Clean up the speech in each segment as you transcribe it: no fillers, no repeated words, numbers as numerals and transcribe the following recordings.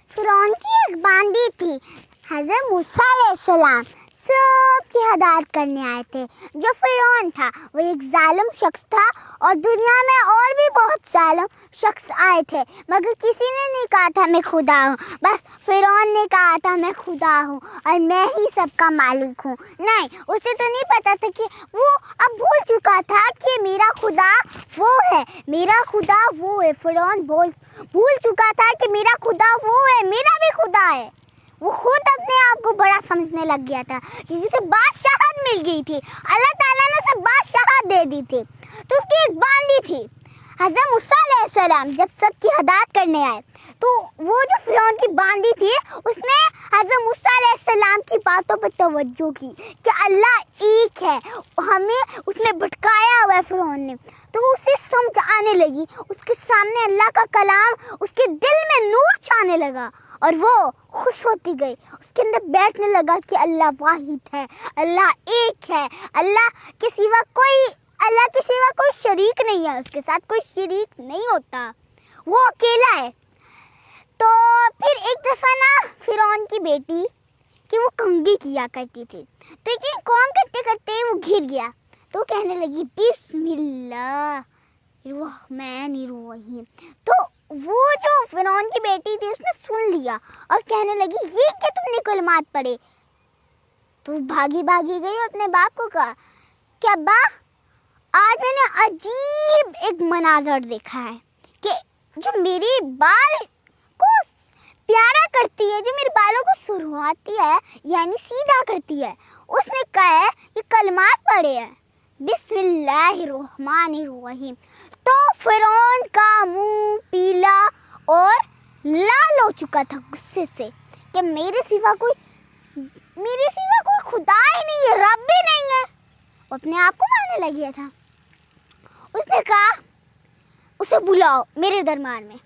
फ़िरौन की एक बांदी थी। हज़रत मूसा अलैहिस्सलाम सबकी हिदायत करने आए थे। जो फ़िरौन था वो एक जालिम शख्स था और दुनिया में और भी बहुत जालिम शख्स आए थे, मगर किसी ने नहीं कहा था मैं खुदा हूँ। बस फ़िरौन ने कहा था मैं खुदा हूँ और मैं ही सबका मालिक हूँ। नहीं, उसे तो नहीं पता था कि वो अब भूल चुका था कि मेरा खुदा वो है, मेरा खुदा वो है। फ़िरौन भूल चुका था कि मेरा खुदा वो है, मेरा भी खुदा है। वो खुद अपने आप को बड़ा समझने लग गया था क्योंकि उसे बादशाहत मिल गई थी। अल्लाह ताला ने उसे बादशाहत दे दी थी। तो उसकी एक बांदी थी। हज़रत मूसा अलैहिस्सलाम जब सबकी हिदायत करने आए तो वो जो फ़िरौन की बांदी थी उसने हज़रत मूसा अलैहिस्सलाम की बातों पर तवज्जो की कि अल्लाह एक है। हमें उसने भटकाया हुआ है फ़िरौन ने। तो उसे समझ आने लगी, उसके सामने अल्लाह का कलाम उसके दिल में नूर छाने लगा और वो खुश होती गई। उसके अंदर बैठने लगा कि अल्लाह वाहिद है, अल्लाह एक है, अल्लाह के सिवा कोई शरीक नहीं है, उसके साथ कोई शरीक नहीं होता, वो अकेला है। तो फिर एक दफ़ा ना फ़िरौन की बेटी कि वो कंघी किया करती थी, तो एक दिन काम करते करते वो गिर गया। तो कहने लगी बिस्मिल्लाह रहमानिर रहीम। तो वो जो फ़िरौन की बेटी थी उसने सुन लिया और कहने लगी ये क्या तुमने कलमात पढ़े। तो भागी गई अपने बाप को कहा कि अब्बा आज मैंने अजीब एक मनाजर देखा है कि जो मेरे बाल को प्यारा करती है, जो मेरे बालों को सुरवाती है यानी सीधा करती है, उसने कहा है कि कलमात पढ़े हैं बिस्मिल्लाहिर्रहमानिर्रहीम। तो फ़िरौन का मुंह पीला और लाल हो चुका था गुस्से से कि मेरे सिवा कोई खुदा ही नहीं है, रब भी नहीं है। वो अपने आप को मानने लग गया था। उसने कहा उसे बुलाओ मेरे दरबार में।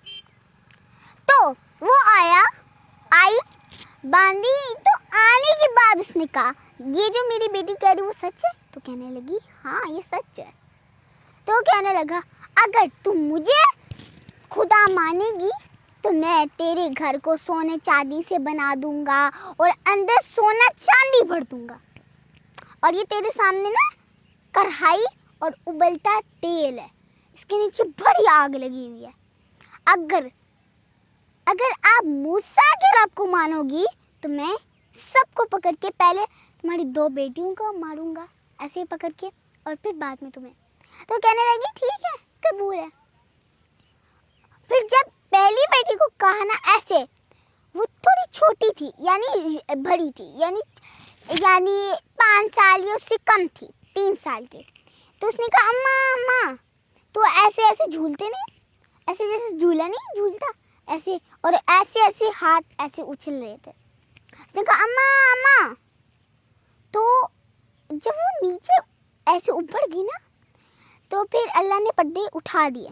तो वो आई बांदी। तो आने के बाद उसने कहा ये जो मेरी बेटी कह रही वो सच है। तो कहने लगी हाँ ये सच है। तो कहने लगा अगर तुम मुझे खुदा मानेगी तो मैं तेरे घर को सोने चांदी से बना दूंगा और अंदर सोना चांदी भर दूंगा, और ये तेरे सामने ना कढ़ाई और उबलता तेल है, इसके नीचे बड़ी आग लगी हुई है। अगर आप मूसा के रब को मानोगी तो मैं सबको पकड़ के पहले तुम्हारी 2 बेटियों को मारूंगा, ऐसे ही पकड़ के, और फिर बाद में तुम्हें। तो कहने लगी ठीक है कबूल है। फिर जब पहली बेटी को कहा ना ऐसे, वो थोड़ी छोटी थी यानी बड़ी थी यानी 5 साल या उससे कम थी, 3 साल की। तो उसने कहा अम्मा तो ऐसे झूलते नहीं, ऐसे जैसे झूला नहीं झूलता ऐसे, और ऐसे हाथ ऐसे उछल रहे थे। उसने कहा अम्मा। तो जब वो नीचे ऐसे ऊपर गई ना तो फिर अल्लाह ने पर्दे उठा दिए।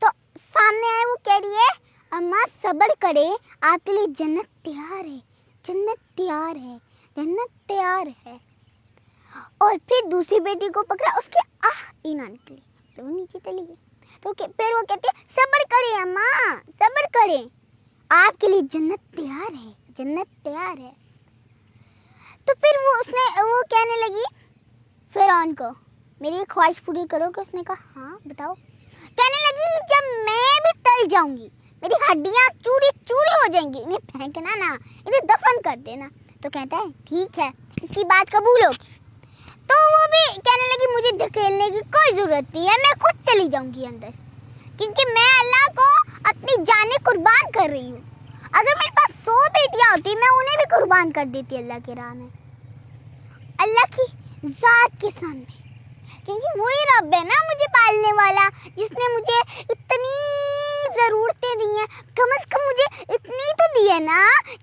तो सामने आए, वो कह रही है अम्मा सब्र करे, आपके लिए जन्नत तैयार है, जन्नत तैयार है, जन्नत तैयार है। और फिर दूसरी बेटी को पकड़ा, उसके ना निकली, वो नीचे चली गई। तो फिर वो कहती है सब्र करे अम्मा, सब्र करे, आपके लिए जन्नत तैयार है, जन्नत तैयार है। तो फिर वो कहने लगी फ़िरौन को मेरी ख्वाहिश पूरी करोगे। उसने कहा हाँ बताओ। कहने लगी जब मैं भी तल जाऊंगी, मेरी हड्डियां चूरी चूरी हो जाएंगी, इन्हें फेंकना ना, इन्हें दफन कर देना। तो कहता है ठीक है, इसकी बात कबूल होगी। तो वो भी कहने लगी मुझे धकेलने की कोई ज़रूरत नहीं है, मैं खुद चली जाऊंगी अंदर, क्योंकि मैं अल्लाह को अपनी जानें कुर्बान कर रही हूँ। अगर मेरे पास 100 बेटियाँ होती मैं उन्हें भी कुर्बान कर देती अल्लाह के राह में, अल्लाह की ज़ात के सामने, क्योंकि वही रब है ना मुझे पालने वाला, जिसने मुझे इतनी ज़रूरतें दी हैं। कम से कम मुझे इतनी तो दी है ना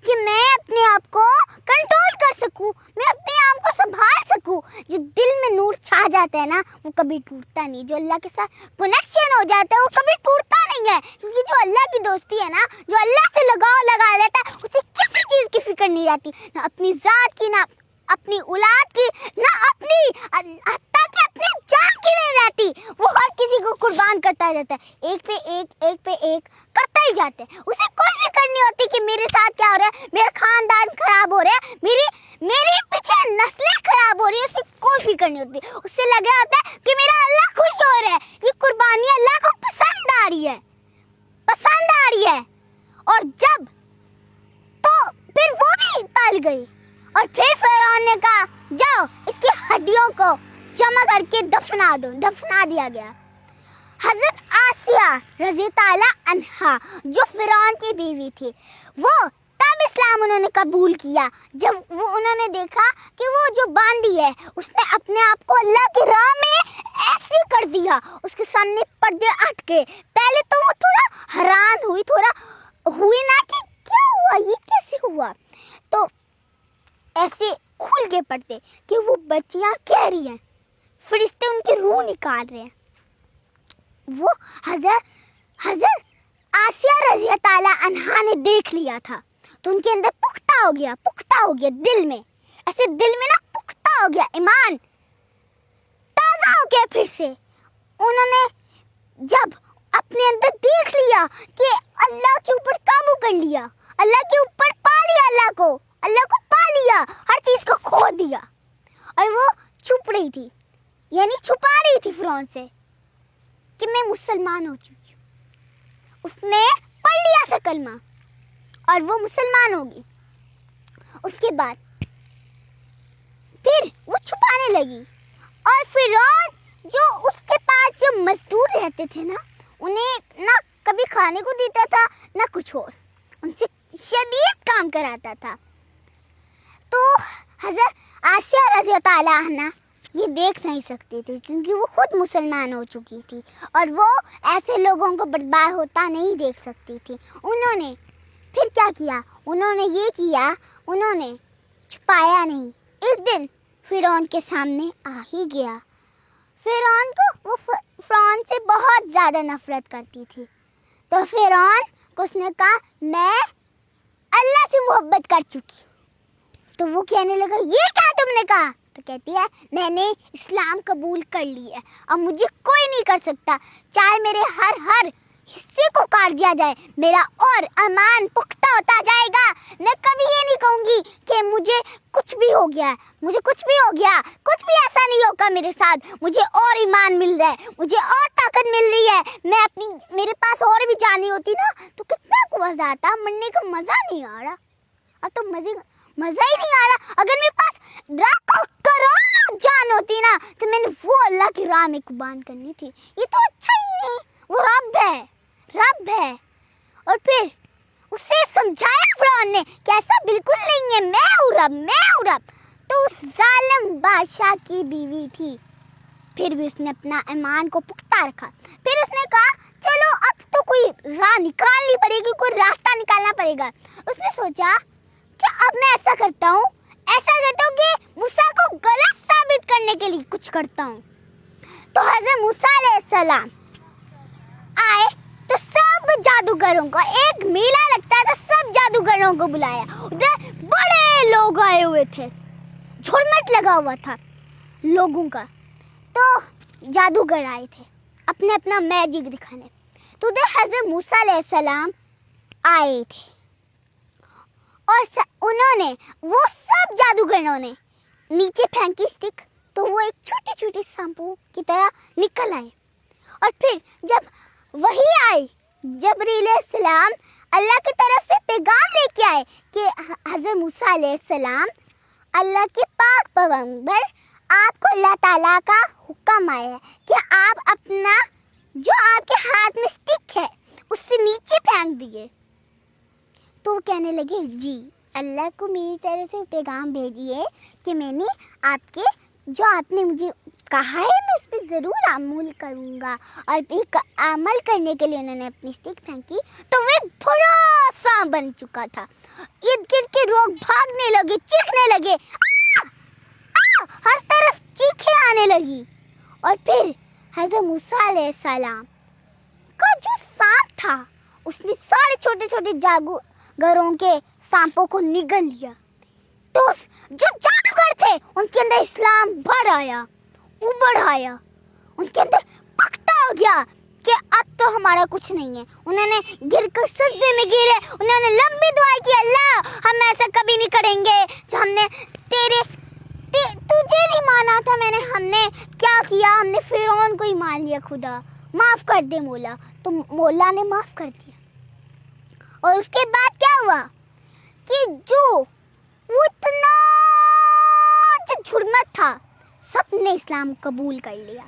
कि मैं अपने आप को कंट्रोल कर सकूं, मैं अपने आप को संभाल सकूं। जो दिल में नूर छा जाता है ना वो कभी टूटता नहीं, जो अल्लाह के साथ कनेक्शन हो जाता है वो कभी टूटता नहीं है, क्योंकि जो अल्लाह की दोस्ती है ना, जो अल्लाह से लगाव लगा लेता है, उसे किसी चीज़ की फिक्र नहीं रहती, ना अपनी ज़ात की ना अपनी औलाद की, ना अपनी, हत्ता कि अपनी जान के लिए रहती। वो हर किसी को कुर्बान करता रहता है, एक पे एक करता ही जाता है। उसे कोई फिक्र नहीं होती कि मेरे साथ क्या हो रहा है, मेरा खानदान खराब हो रहा है, मेरे पीछे नस्लें खराब हो रही है। उसे कोई फिक्र नहीं होती। उससे लग रहा होता है कि मेरा अल्लाह खुश हो रहा है, ये कुर्बानी अल्लाह को पसंद आ रही है। और जब तो फिर वो भी तल गई और फिर फिरौन ने कहा जाओ इसकी हड्डियों को जमा करके दफना दिया गया। हजरत आसिया रज़ी ताला अन्हा जो फिरौन की बीवी थी, वो तब इस्लाम उन्होंने कबूल किया जब वो उन्होंने देखा कि वो जो बांदी है उसने अपने आप को अल्लाह की राह में ऐसे कर दिया, उसके सामने पर्दे अटके। पहले तो वो थोड़ा हैरान हुई ना कि क्या हुआ, ये कैसे हुआ। तो ऐसे खुल के पड़ते कि वो बच्चियां कह रही हैं, फरिश्ते उनकी रूह निकाल रहे हैं। वो हजरत आसिया रज़ी ताला अन्हा ने देख लिया था, तो उनके अंदर पुख्ता हो गया दिल में, ऐसे दिल में ना पुख्ता हो गया, ईमान ताज़ा हो गया। फिर से उन्होंने जब अपने अंदर देख लिया कि अल्लाह के ऊपर काबू कर लिया, अल्लाह के ऊपर पा लिया, अल्लाह को पा लिया, हर चीज़ को खो दिया। और वो छुप रही थी, यानी छुपा रही थी फिरौन से कि मैं मुसलमान हो चुकी हूँ। उसने पढ़ लिया था कलमा और वो मुसलमान होगी। उसके बाद फिर वो छुपाने लगी और फिरौन जो उसके पास जो मजदूर रहते थे ना, उन्हें ना कभी खाने को देता था ना कुछ और, उनसे शदीद काम कराता था। तो हज़रत आसिया रज़ी ताला अन्हा ये देख नहीं सकती थी क्योंकि वो खुद मुसलमान हो चुकी थी और वो ऐसे लोगों को बर्बाद होता नहीं देख सकती थी। उन्होंने फिर क्या किया, उन्होंने छुपाया नहीं। एक दिन फिरौन के सामने आ ही गया। फिरौन को वो फिरौन से बहुत ज़्यादा नफरत करती थी, तो फिरौन को उसने कहा मैं अल्लाह से मोहब्बत कर चुकी। तो वो कहने लगा ये क्या तुमने कहा, तो कहती है मैंने इस्लाम कबूल कर ली है, अब मुझे कोई नहीं कर सकता, चाहे मेरे हर हिस्से को काट दिया जाए, मेरा और ईमान पुख्ता होता जाएगा। मैं कभी ये नहीं कहूँगी कि मुझे कुछ भी हो गया, कुछ भी ऐसा नहीं होगा मेरे साथ, मुझे और ईमान मिल रहा है, मुझे और ताकत मिल रही है। मेरे पास और भी जानी होती ना तो कितना मज़ा आता, मरने का मज़ा नहीं आ रहा, अब तो मज़ा ही नहीं आ रहा। अगर मेरे पास लाखों करोड़ों जान होती ना तो मैंने वो अल्लाह की राह में कुर्बान करनी थी। ये तो अच्छा ही नहीं, वो रब है। और फिर उसे समझाया फिरौन ने कि ऐसा बिल्कुल नहीं है, मैं हूँ रब। तो उस जालिम बादशाह की बीवी थी, फिर भी उसने अपना ईमान को पुख्ता रखा। फिर उसने कहा चलो अब तो कोई राह निकालनी पड़ेगी, कोई रास्ता निकालना पड़ेगा। उसने सोचा कि अब मैं ऐसा करता हूँ कि मूसा को गलत साबित करने के लिए कुछ करता हूँ। तो हज़रत मूसा अलैहिस्सलाम आए तो सब जादूगरों को, एक मेला लगता था, सब जादूगरों को बुलाया। उधर बड़े लोग आए हुए थे, झुरमट लगा हुआ था लोगों का। तो जादूगर आए थे अपना मैजिक दिखाने। तो उधर हज़रत मूसा अलैहिस्सलाम आए थे और वो सब जादूगरों ने नीचे फेंकी स्टिक, तो वो एक छोटी सांपों की तरह निकल आए। और फिर जब वही आए, जबरील अलैहिस्सलाम अल्लाह की तरफ से पैगाम लेके आए कि हज़रत मूसा अलैहिस्सलाम अल्लाह के पाक पैगंबर, आपको अल्लाह ताला का हुक्म आया है कि आप अपना जो आपके हाथ में स्टिक है उससे नीचे फेंक दिए। तो वो कहने लगे जी अल्लाह को मेरी तरफ से पैगाम भेजिए कि मैंने जो आपने मुझे कहा है मैं उस पर ज़रूर अमल करूँगा। और एक अमल करने के लिए उन्होंने अपनी स्टिक फेंकी तो वे बड़ा सांप बन चुका था। इर्द गिर्द के लोग भागने लगे, चीखने लगे, हर तरफ चीखें आने लगी। और फिर हज़रत मूसा अलैहिस्सलाम का जो सांप था उसने सारे छोटे जादूगरों के सांपों को निगल लिया। तो जो जादूगर थे उनके अंदर इस्लाम बढ़ आया, उभर आया, उनके अंदर पख्ता हो गया कि अब तो हमारा कुछ नहीं है। उन्होंने गिरकर सजदे में गिरे, उन्होंने लंबी दुआ की, अल्लाह हम ऐसा कभी नहीं करेंगे जो हमने तुझे नहीं माना था। हमने क्या किया, हमने फिरौन को ही मान लिया। खुदा माफ़ कर दे मौला। तो मौला ने माफ़ कर दिया। और उसके बाद क्या हुआ कि वो इतना जो झुरमत था, सबने इस्लाम कबूल कर लिया।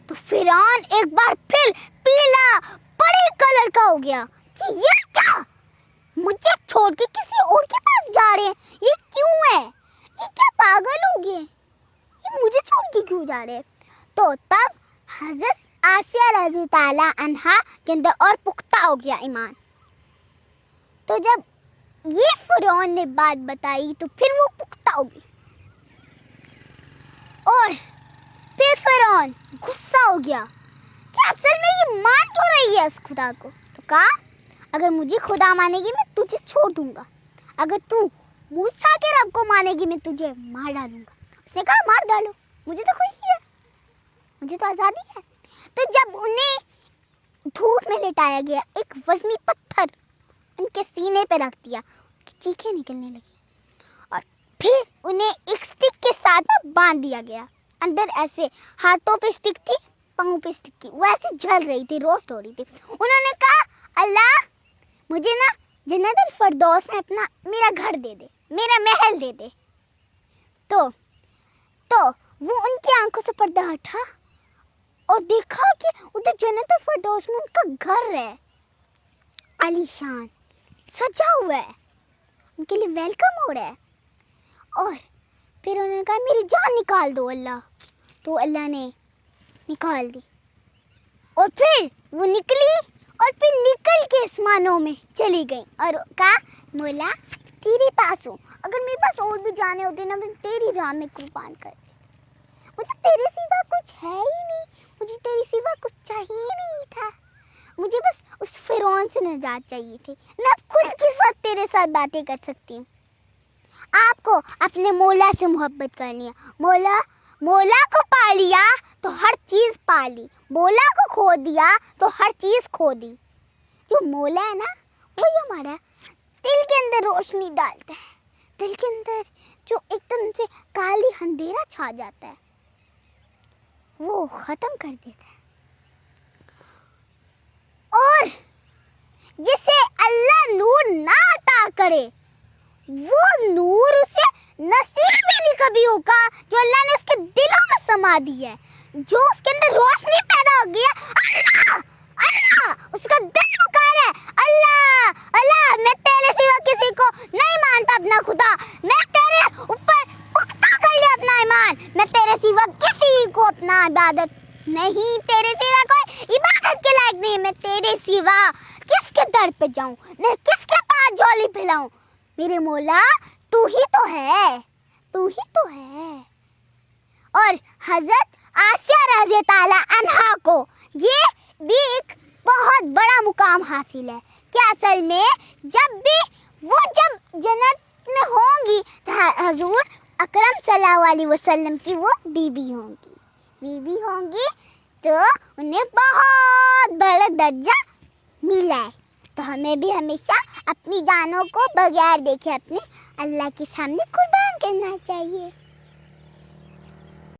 तो फिरौन एक बार फिर पीला बड़े कलर का हो गया कि ये क्या, मुझे छोड़ के किसी और के पास जा रहे हैं, ये क्यों है, ये क्या पागल हो गए, ये मुझे छोड़ के क्यों जा रहे हैं। तो तब हज़रत आसिया रज़ी ताला अन्हा के अंदर और पुख्ता हो गया ईमान। तो जब ये फिरौन ने बात बताई तो फिर वो पुख्ता हो गई और फिर फिरौन गुस्सा हो गया कि असल में ये मान क्यों रही है उस खुदा को। तो कहा अगर मुझे खुदा मानेगी मैं तुझे छोड़ दूंगा, अगर तू मूसा के रब को मानेगी मैं तुझे मार डालूंगा। उसने कहा मार डालो, मुझे तो खुशी है, मुझे तो आज़ादी है। तो जब उन्हें धूप में लेटाया गया, एक वज़नी पत्थर उनके सीने पे रख दिया, चीखें निकलने लगी और फिर उन्हें एक स्टिक के साथ बांध दिया गया। अंदर ऐसे हाथों पे स्टिक थी, पाँव पे स्टिक थी, वो ऐसे जल रही थी, रोस्ट हो रही थी। उन्होंने कहा अल्लाह मुझे ना जन्नतुल फरदौस में अपना मेरा घर दे दे, मेरा महल दे दे। तो वो उनकी आंखों से पर्दा हटा और देखा कि उधर जन्नतुल फरदौस में उनका घर है, आलीशान सजा हुआ है, उनके लिए वेलकम हो रहा है। और फिर उन्होंने कहा मेरी जान निकाल दो अल्लाह। तो अल्लाह ने निकाल दी और फिर वो निकली और फिर निकल के आसमानों में चली गई और कहा मौला तेरे पास हूँ, अगर मेरे पास और भी जाने होते ना मैं तेरी राह में कुर्बान कर दे, मुझे तेरे सिवा कुछ है ही नहीं, मुझे तेरे सिवा कुछ चाहिए नहीं था, मुझे बस उस फिरौन से निजात चाहिए थी, मैं अब खुद के साथ तेरे साथ बातें कर सकती हूँ। आपको अपने मौला से मोहब्बत करनी है, मौला को पा लिया तो हर चीज़ पा ली, मौला को खो दिया तो हर चीज़ खो दी। जो मौला है ना वही हमारा दिल के अंदर रोशनी डालता है, दिल के अंदर जो एकदम से काली अंधेरा छा जाता है वो ख़त्म कर देता है। और जिसे अल्लाह नूर ना अता करे वो नूर उसे नसीब ही नहीं कभी होगा जो अल्लाह ने उसके दिलों में समा दी है, जो उसके अंदर रोशनी पैदा हो गई है। अल्लाह अल्लाह उसका दिल पुकार है, अल्लाह अल्लाह मैं तेरे सिवा किसी को नहीं मानता अपना खुदा, मैं तेरे ऊपर पुख्ता कर लिया अपना ईमान, मैं तेरे सिवा किसी को अपना इबादत नहीं, तेरे सिवा कोई इबादत के लायक नहीं, मैं तेरे सिवा किसके दर पे जाऊं, मैं किसके पास झोली फैलाऊं। मेरे मौला तू ही तो है, तू ही तो है। और हज़रत आसिया रज़ी ताला अन्हा को ये भी एक बहुत बड़ा मुकाम हासिल है कि असल में जब जन्नत में होंगी तो हजूर अकरम सल्लल्लाहु अलैहि वसल्लम की वो बीबी होंगी तो उन्हें बहुत बड़ा दर्जा मिला है। तो हमें भी हमेशा अपनी जानों को बगैर देखे अपने अल्लाह के सामने कुर्बान करना चाहिए।